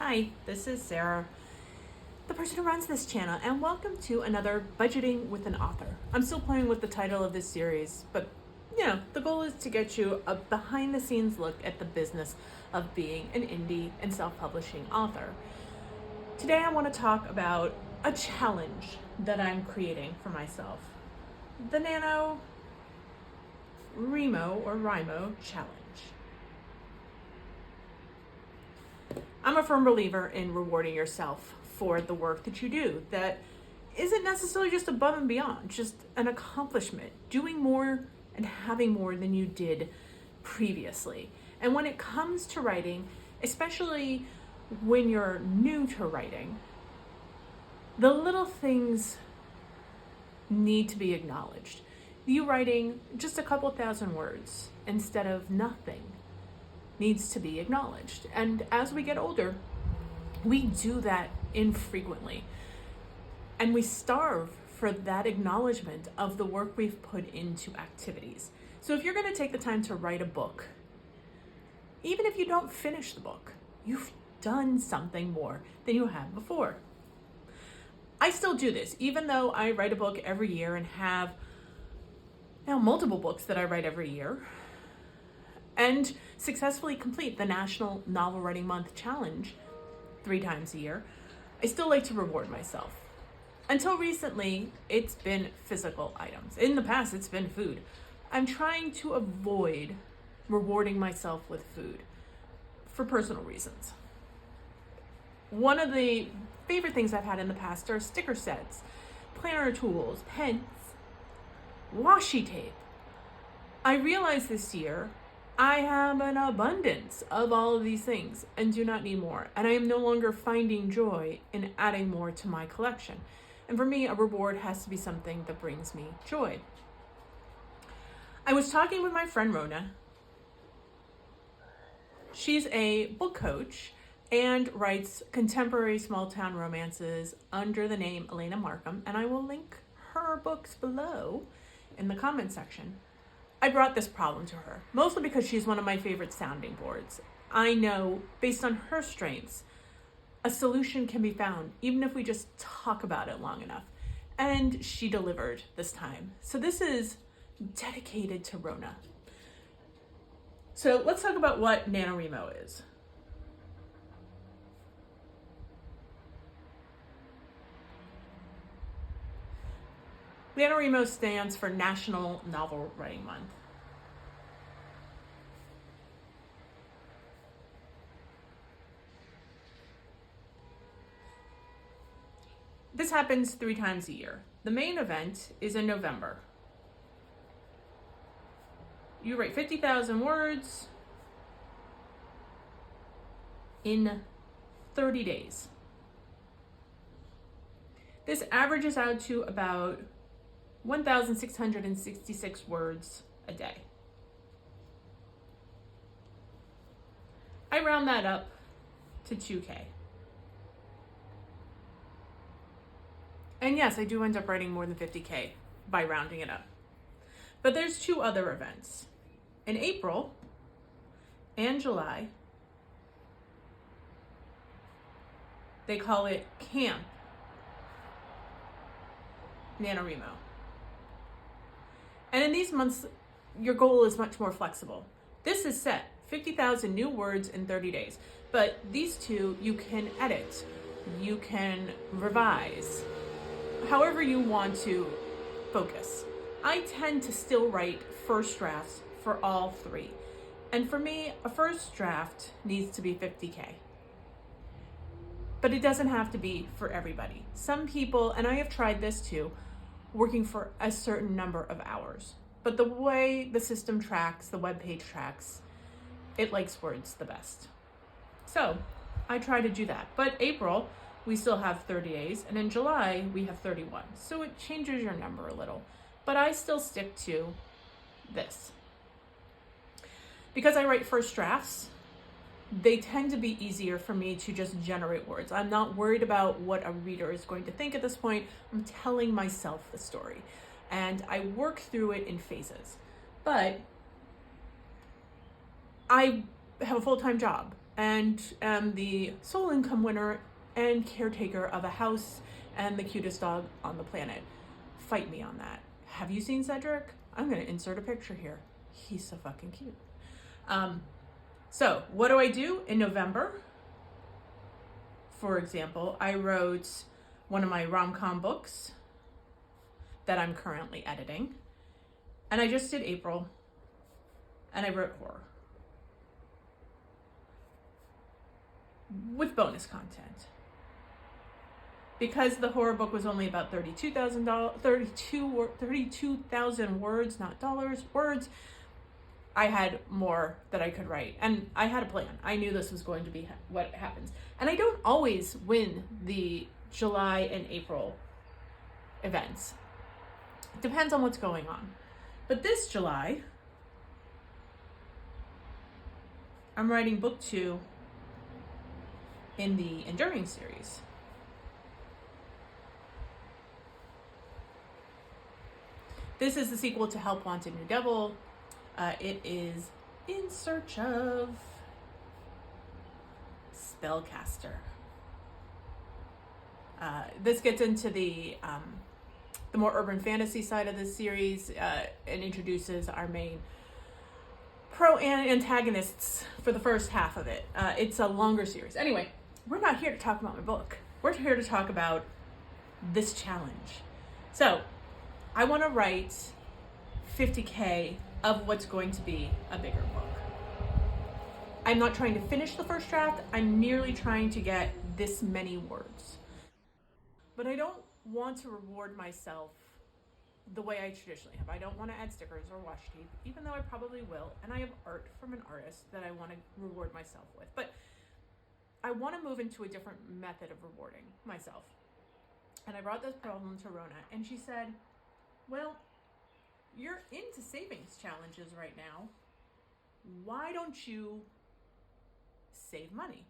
Hi, this is Sarah, the person who runs this channel, and welcome to another Budgeting with an Author. I'm still playing with the title of this series, but the goal is to get you a behind the scenes look at the business of being an indie and self-publishing author. Today I want to talk about a challenge that I'm creating for myself, the NaNoWriMo challenge. I'm a firm believer in rewarding yourself for the work that you do that isn't necessarily just above and beyond, just an accomplishment, doing more and having more than you did previously. And when it comes to writing, especially when you're new to writing, the little things need to be acknowledged. You writing just a couple thousand words instead of nothing needs to be acknowledged. And as we get older, we do that infrequently. And we starve for that acknowledgement of the work we've put into activities. So if you're going to take the time to write a book, even if you don't finish the book, you've done something more than you have before. I still do this, even though I write a book every year and have now multiple books that I write every year, and successfully complete the National Novel Writing Month Challenge 3 times a year. I still like to reward myself. Until recently, it's been physical items. In the past, it's been food. I'm trying to avoid rewarding myself with food for personal reasons. One of the favorite things I've had in the past are sticker sets, planner tools, pens, washi tape. I realized this year I have an abundance of all of these things and do not need more. And I am no longer finding joy in adding more to my collection. And for me, a reward has to be something that brings me joy. I was talking with my friend Rona. She's a book coach and writes contemporary small town romances under the name Elena Markham. And I will link her books below in the comment section. I brought this problem to her, mostly because she's one of my favorite sounding boards. I know, based on her strengths, a solution can be found, even if we just talk about it long enough. And she delivered this time. So this is dedicated to Rona. So let's talk about what NaNoWriMo is. NaNoWriMo stands for National Novel Writing Month. This happens 3 times a year. The main event is in November. You write 50,000 words in 30 days. This averages out to about 1,666 words a day. I round that up to 2K. And yes, I do end up writing more than 50K by rounding it up. But there's 2 other events. In April and July, they call it Camp NaNoWriMo. And in these months, your goal is much more flexible. This is set, 50,000 new words in 30 days. But these 2, you can edit, you can revise, however you want to focus. I tend to still write first drafts for all 3. And for me, a first draft needs to be 50K. But it doesn't have to be for everybody. Some people, and I have tried this too, working for a certain number of hours. But the way the system tracks, the webpage tracks, it likes words the best. So I try to do that. But April, we still have 30 days, and in July, we have 31. So it changes your number a little. But I still stick to this. Because I write first drafts, they tend to be easier for me to just generate words. I'm not worried about what a reader is going to think at this point. I'm telling myself the story. And I work through it in phases. But I have a full-time job. and am the sole income winner and caretaker of a house and the cutest dog on the planet. Fight me on that. Have you seen Cedric? I'm going to insert a picture here. He's so fucking cute. So what do I do in November? For example, I wrote one of my rom-com books that I'm currently editing. And I just did April. And I wrote horror. With bonus content. Because the horror book was only about 32,000 words, not dollars, words, I had more that I could write. And I had a plan. I knew this was going to be what happens. And I don't always win the July and April events. It depends on what's going on. But this July, I'm writing book 2 in the Enduring series. This is the sequel to Help Wanted New Devil. It is In Search of Spellcaster. This gets into the more urban fantasy side of this series and introduces our main pro and antagonists for the first half of it. It's a longer series. Anyway, we're not here to talk about my book. We're here to talk about this challenge. So, I want to write 50K of what's going to be a bigger book. I'm not trying to finish the first draft. I'm merely trying to get this many words. But I don't want to reward myself the way I traditionally have. I don't want to add stickers or washi tape, even though I probably will. And I have art from an artist that I want to reward myself with. But I want to move into a different method of rewarding myself. And I brought this problem to Rona, and she said, well, you're into savings challenges right now. Why don't you save money?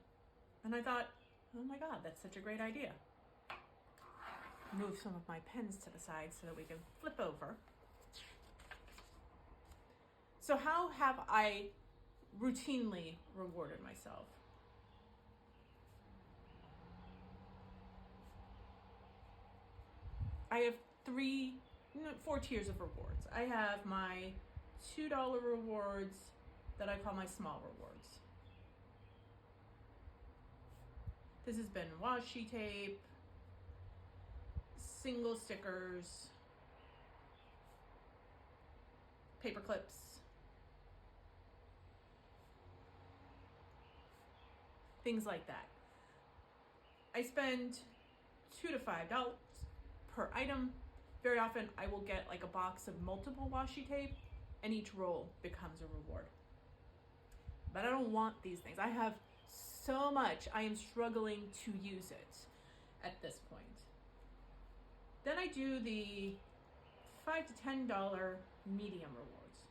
And I thought, oh my God, that's such a great idea. Move some of my pens to the side so that we can flip over. So how have I routinely rewarded myself? I have 4 tiers of rewards. I have my $2 rewards that I call my small rewards. This has been washi tape, single stickers, paper clips, things like that. I spend $2 to $5 per item. Very often I will get like a box of multiple washi tape and each roll becomes a reward. But I don't want these things. I have so much, I am struggling to use it at this point. Then I do the $5 to $10 medium rewards.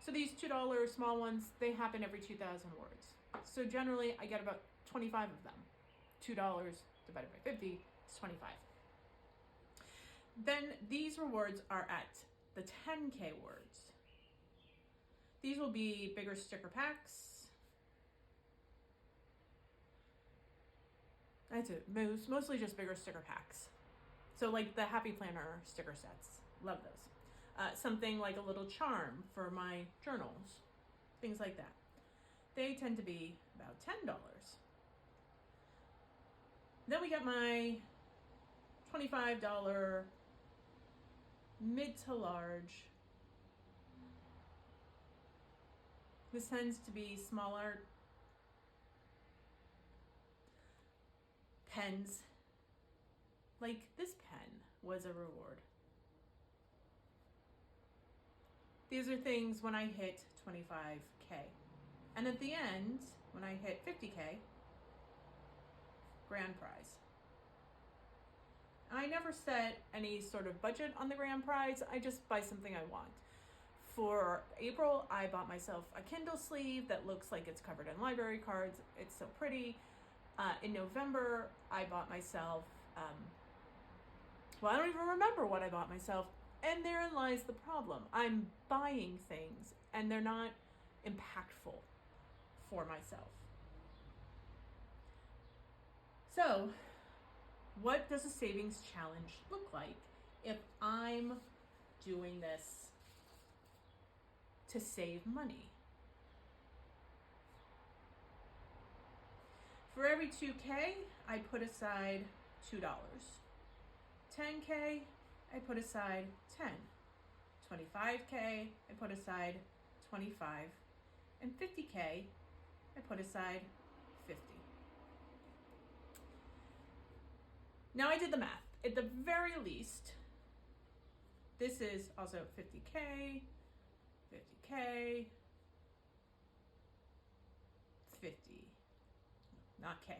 So these $2 small ones, they happen every 2,000 words. So generally I get about 25 of them. $2 divided by 50 is 25. Then these rewards are at the 10K words. These will be bigger sticker packs. That's it. Mostly just bigger sticker packs. So like the Happy Planner sticker sets. Love those. Something like a little charm for my journals. Things like that. They tend to be about $10. Then we get my $25 mid to large. This tends to be smaller pens. Like this pen was a reward. These are things when I hit 25K. And at the end, when I hit 50K, grand prize. I never set any sort of budget on the grand prize. I just buy something I want. For April, I bought myself a Kindle sleeve that looks like it's covered in library cards. It's so pretty. In November, I bought myself, well, I don't even remember what I bought myself. And therein lies the problem. I'm buying things and they're not impactful for myself. So, what does a savings challenge look like if I'm doing this to save money? For every 2K, I put aside $2. 10K, I put aside 10. 25K, I put aside 25. And 50K, I put aside 50. Now I did the math. At the very least, this is also 50K, 50K, 50, not K,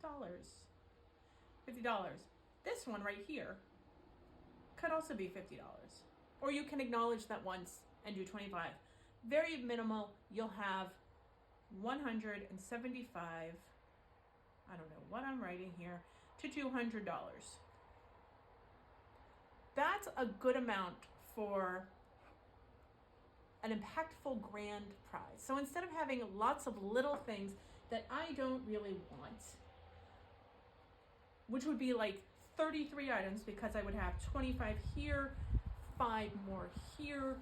dollars, $50. This one right here could also be $50. Or you can acknowledge that once and do 25. Very minimal, you'll have 175, I don't know what I'm writing here, to $200. That's a good amount for an impactful grand prize. So instead of having lots of little things that I don't really want, which would be like 33 items because I would have 25 here, 5 more here,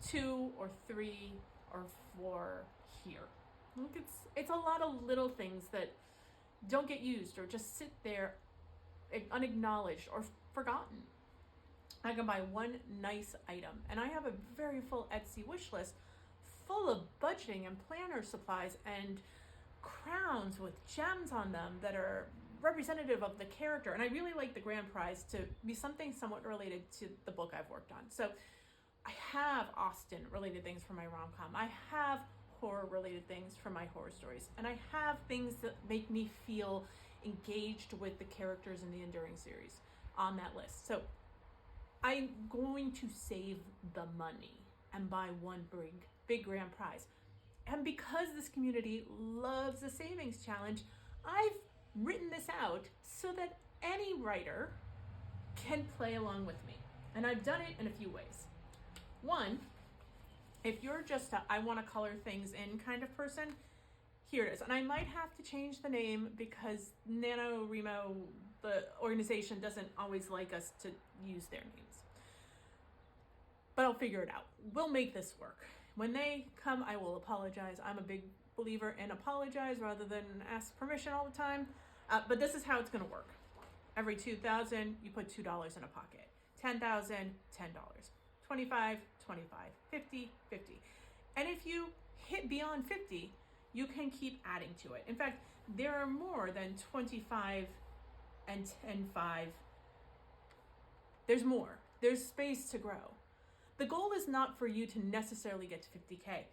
2 or 3 or 4 here. Look, it's a lot of little things that don't get used or just sit there unacknowledged or forgotten. I can buy one nice item, and I have a very full Etsy wish list full of budgeting and planner supplies and crowns with gems on them that are representative of the character. And I really like the grand prize to be something somewhat related to the book I've worked on. So I have Austen related things for my rom-com. I have horror related things for my horror stories. And I have things that make me feel engaged with the characters in the Enduring series on that list. So I'm going to save the money and buy one big grand prize. And because this community loves the savings challenge, I've written this out so that any writer can play along with me. And I've done it in a few ways. One, if you're just a I want to color things in kind of person, here it is. And I might have to change the name because NaNoWriMo, the organization, doesn't always like us to use their names. But I'll figure it out. We'll make this work. When they come, I will apologize. I'm a big believer in apologize rather than ask permission all the time. But this is how it's going to work. Every 2,000, you put $2 in a pocket. 10,000, $10. 25, 25, 50, 50. And if you hit beyond 50, you can keep adding to it. In fact, there are more than 25 and 10.5. There's more. There's space to grow. The goal is not for you to necessarily get to 50K.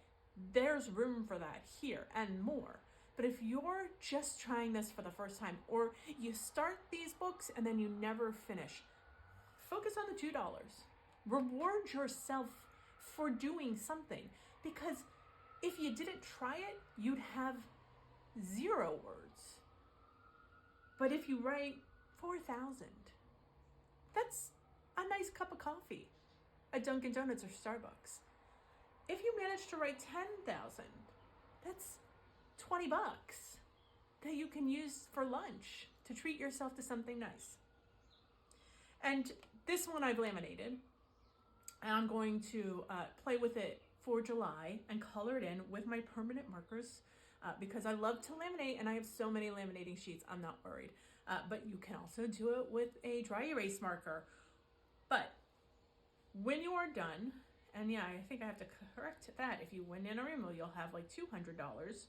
There's room for that here and more. But if you're just trying this for the first time, or you start these books and then you never finish, focus on the $2. Reward yourself for doing something, because if you didn't try it, you'd have 0 words. But if you write 4,000, that's a nice cup of coffee at Dunkin' Donuts or Starbucks. If you manage to write 10,000, that's $20 that you can use for lunch to treat yourself to something nice. And this one I've laminated, and I'm going to play with it for July and color it in with my permanent markers because I love to laminate and I have so many laminating sheets, I'm not worried. But you can also do it with a dry erase marker. But when you are done, and yeah, I think I have to correct that. If you win NaNoWriMo, you'll have like $200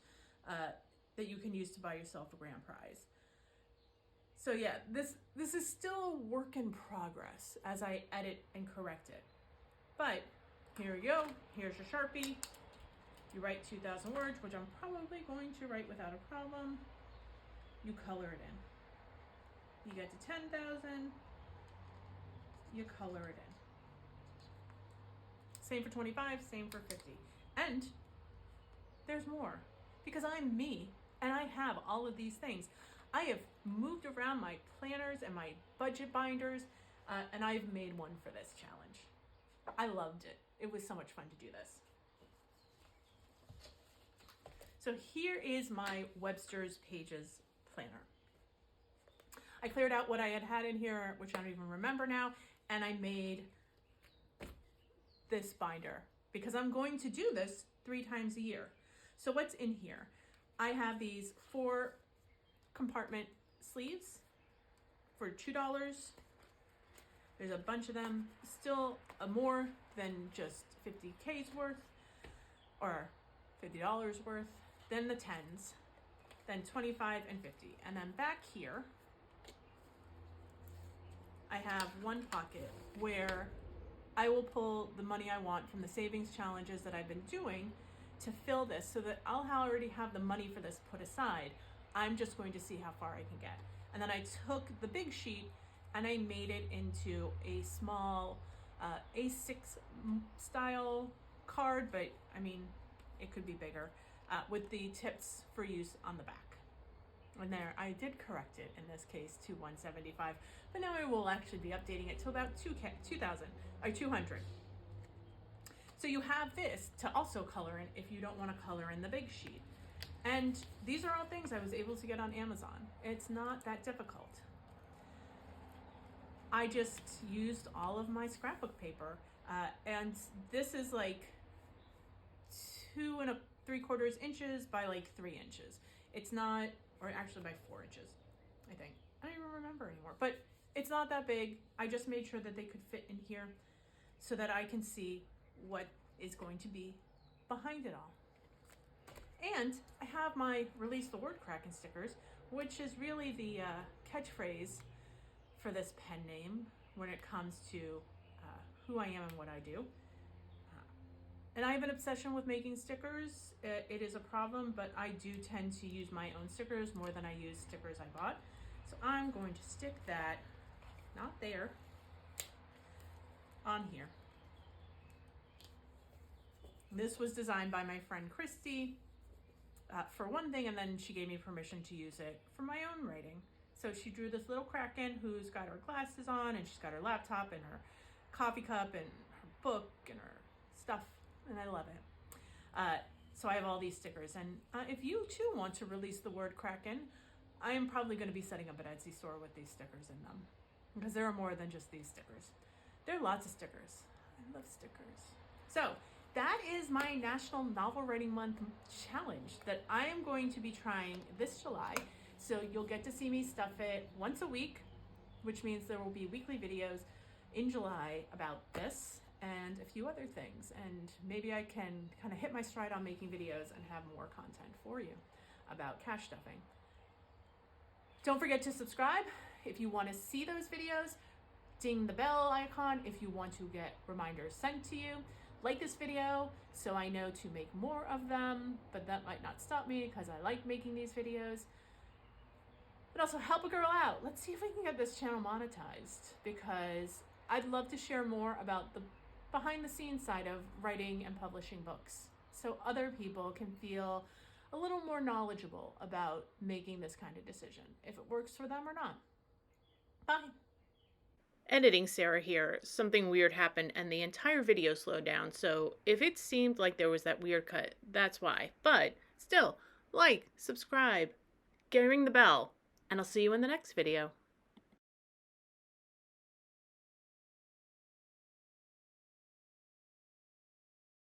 that you can use to buy yourself a grand prize. So yeah, this is still a work in progress as I edit and correct it. But here you go. Here's your Sharpie. You write 2,000 words, which I'm probably going to write without a problem. You color it in. You get to 10,000. You color it in. Same for 25, same for 50. And there's more, because I'm me and I have all of these things. I have moved around my planners and my budget binders. And I've made one for this challenge. I loved it. It was so much fun to do this. So here is my Webster's Pages planner. I cleared out what I had in here, which I don't even remember now, and I made this binder because I'm going to do this 3 times a year. So what's in here? I have these 4 compartment sleeves for $2. There's a bunch of them, still more than just 50K's worth or $50 worth, then the 10s, then 25 and 50. And then back here, I have one pocket where I will pull the money I want from the savings challenges that I've been doing to fill this so that I'll already have the money for this put aside. I'm just going to see how far I can get. And then I took the big sheet and I made it into a small A6 style card, but I mean, it could be bigger, with the tips for use on the back. And there, I did correct it in this case to 175, but now I will actually be updating it to about 2,000 or 200. So you have this to also color in if you don't want to color in the big sheet. And these are all things I was able to get on Amazon. It's not that difficult. I just used all of my scrapbook paper, and this is like 2 3/4 inches by like 3 inches. It's not, or actually by 4 inches, I think. I don't even remember anymore, but it's not that big. I just made sure that they could fit in here so that I can see what is going to be behind it all. And I have my Release the Word Kraken stickers, which is really the catchphrase for this pen name when it comes to who I am and what I do. And I have an obsession with making stickers. It is a problem, but I do tend to use my own stickers more than I use stickers I bought. So I'm going to stick that, not there, on here. This was designed by my friend Christy for one thing, and then she gave me permission to use it for my own writing. So she drew this little Kraken who's got her glasses on, and she's got her laptop and her coffee cup and her book and her stuff, and I love it. So I have all these stickers, and if you too want to release the word Kraken, I am probably going to be setting up an Etsy store with these stickers in them, because there are more than just these stickers. There are lots of stickers. I love stickers. So that is my National Novel Writing Month challenge that I am going to be trying this July. So you'll get to see me stuff it once a week, which means there will be weekly videos in July about this and a few other things. And maybe I can kind of hit my stride on making videos and have more content for you about cash stuffing. Don't forget to subscribe if you want to see those videos. Ding the bell icon if you want to get reminders sent to you. Like this video so I know to make more of them, but that might not stop me because I like making these videos. But also help a girl out. Let's see if we can get this channel monetized, because I'd love to share more about the behind the scenes side of writing and publishing books so other people can feel a little more knowledgeable about making this kind of decision, if it works for them or not. Bye. Editing Sarah here. Something weird happened and the entire video slowed down, so if it seemed like there was that weird cut, that's why. But still, like, subscribe, ring the bell, and I'll see you in the next video.